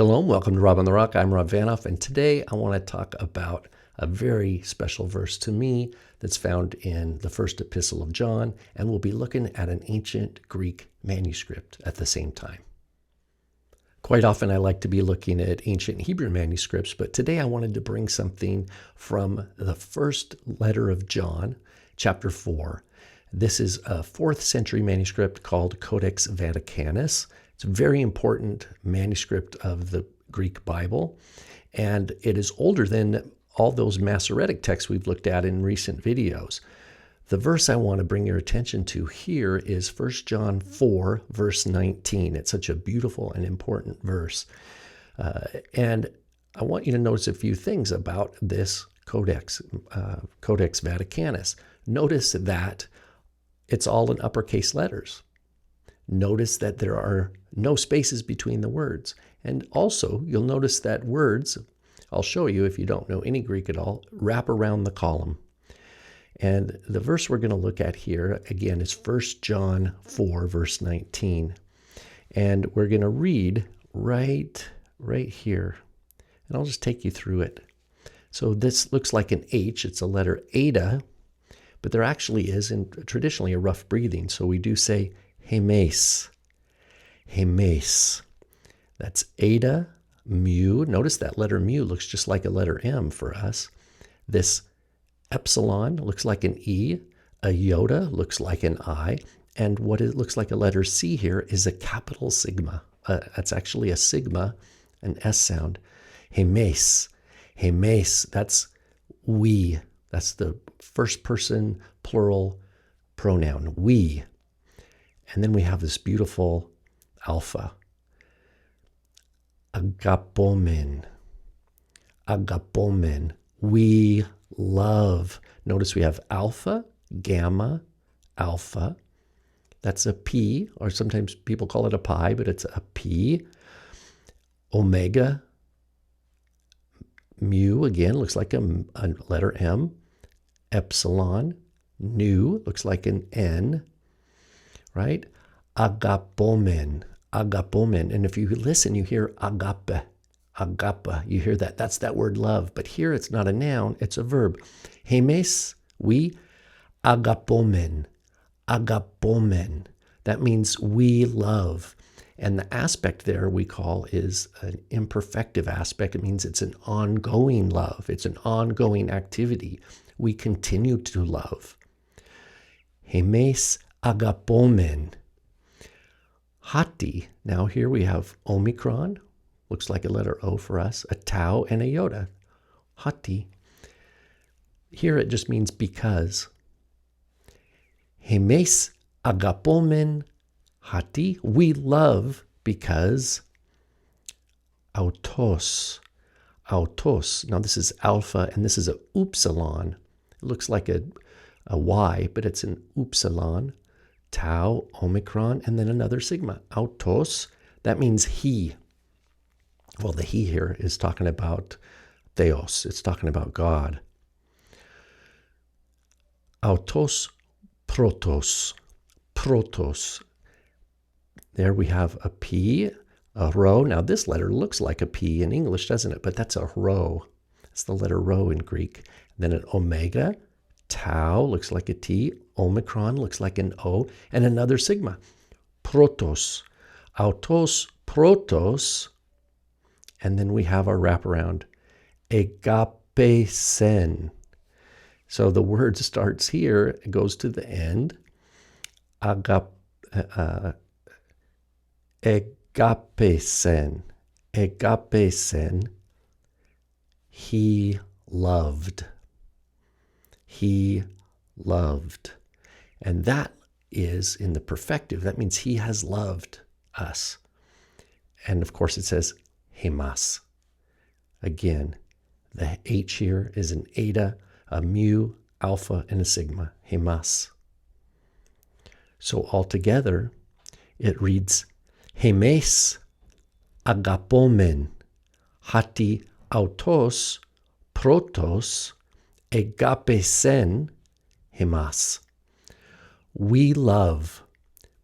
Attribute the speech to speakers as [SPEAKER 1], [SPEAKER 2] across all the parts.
[SPEAKER 1] Shalom, welcome to Rob on the Rock. I'm Rob Vanoff, and today I want to talk about a very special verse to me that's found in the first epistle of John, and we'll be looking at an ancient Greek manuscript at the same time. Quite often I like to be looking at ancient Hebrew manuscripts, but today I wanted to bring something from the first letter of John, chapter 4. This is a 4th century manuscript called Codex Vaticanus. It's a very important manuscript of the Greek Bible, and it is older than all those Masoretic texts we've looked at in recent videos. The verse I want to bring your attention to here is 1 John 4, verse 19. It's such a beautiful and important verse. And I want you to notice a few things about this Codex Vaticanus. Notice that it's all in uppercase letters. Notice that there are no spaces between the words. And also, you'll notice that words, I'll show you if you don't know any Greek at all, wrap around the column. And the verse we're going to look at here, again, is 1 John 4, verse 19. And we're going to read right here. And I'll just take you through it. So this looks like an H. It's a letter eta, but there actually is, traditionally, a rough breathing. So we do say Hemes. Hemes. That's eta, mu. Notice that letter mu looks just like a letter M for us. This epsilon looks like an E. A iota looks like an I. And what it looks like a letter C here is a capital sigma. That's actually a sigma, an S sound. Hemes. Hemes. That's we. That's the first person plural pronoun. We. And then we have this beautiful alpha. Agapomen. Agapomen. We love. Notice we have alpha, gamma, alpha. That's a P, or sometimes people call it a pi, but it's a P. Omega, mu, again, looks like a letter M. Epsilon, nu, looks like an N. Right? Agapomen, agapomen. And if you listen, you hear agape, agape. You hear that. That's that word love. But here it's not a noun, it's a verb. Hemes, we, agapomen, agapomen. That means we love. And the aspect there we call is an imperfective aspect. It means it's an ongoing love. It's an ongoing activity. We continue to love. Hemes, agapomen. Hati. Now here we have omicron. Looks like a letter O for us. A tau and a iota. Hati. Here it just means because. Hemes, agapomen. Hati. We love because. Autos. Autos. Now this is alpha and this is a upsilon. It looks like a Y, but it's an upsilon. Tau, omicron, and then another sigma. Autos, that means he. Well, the he here is talking about theos. It's talking about God. Autos, protos. Protos. There we have a P, a rho. Now this letter looks like a P in English, doesn't it? But that's a rho. It's the letter rho in Greek. Then an omega. Tau looks like a T. Omicron looks like an O. And another sigma. Protos. Autos, protos. And then we have our wraparound. Agapesen. So the word starts here. It goes to the end. Agapesen. Agapesen. He loved. He loved. And that is in the perfective. That means he has loved us. And of course it says hemas. Again, the H here is an eta, a mu, alpha, and a sigma. Hemas. So altogether, it reads Hemes agapomen hati autos protos agapesen hemas. We love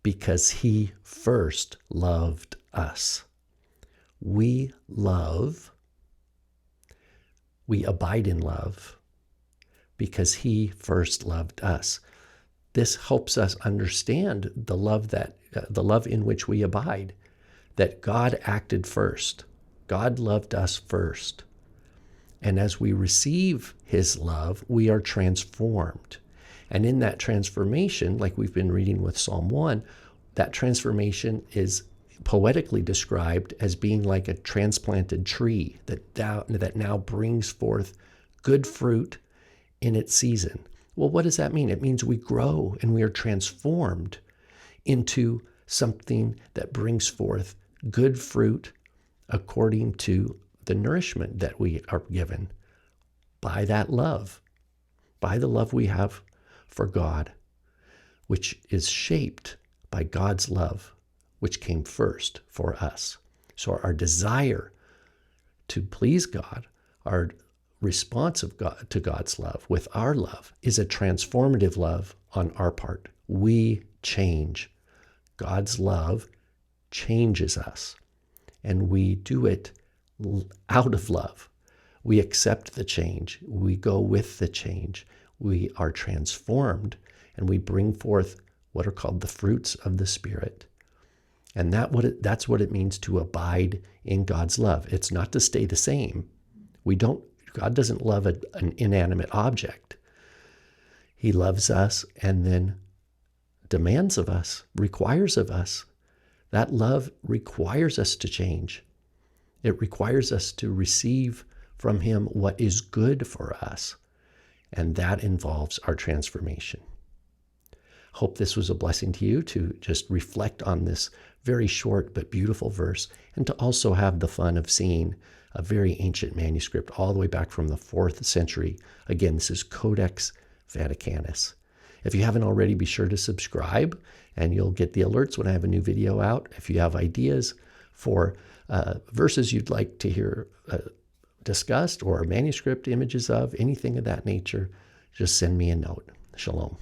[SPEAKER 1] because he first loved us. we abide in love because he first loved us. This helps us understand the love in which we abide, that God acted first. God loved us first. And as we receive his love, we are transformed. And in that transformation, like we've been reading with Psalm 1, that transformation is poetically described as being like a transplanted tree that now brings forth good fruit in its season. Well, what does that mean? It means we grow and we are transformed into something that brings forth good fruit according to the nourishment that we are given by that love, by the love we have for God, which is shaped by God's love, which came first for us. So our desire to please God, our response to God's love with our love, is a transformative love on our part. We change. God's love changes us, and we do it out of love. We accept the change. We go with the change. We are transformed, and we bring forth what are called the fruits of the Spirit. And that's what it means to abide in God's love. It's not to stay the same. God doesn't love an inanimate object. He loves us and then demands of us, requires of us. That love requires us to change. It requires us to receive from him what is good for us. And that involves our transformation. Hope this was a blessing to you to just reflect on this very short but beautiful verse, and to also have the fun of seeing a very ancient manuscript all the way back from the 4th century. Again, this is Codex Vaticanus. If you haven't already, be sure to subscribe, and you'll get the alerts when I have a new video out. If you have ideas for verses you'd like to hear discussed, or manuscript images of, anything of that nature, just send me a note. Shalom.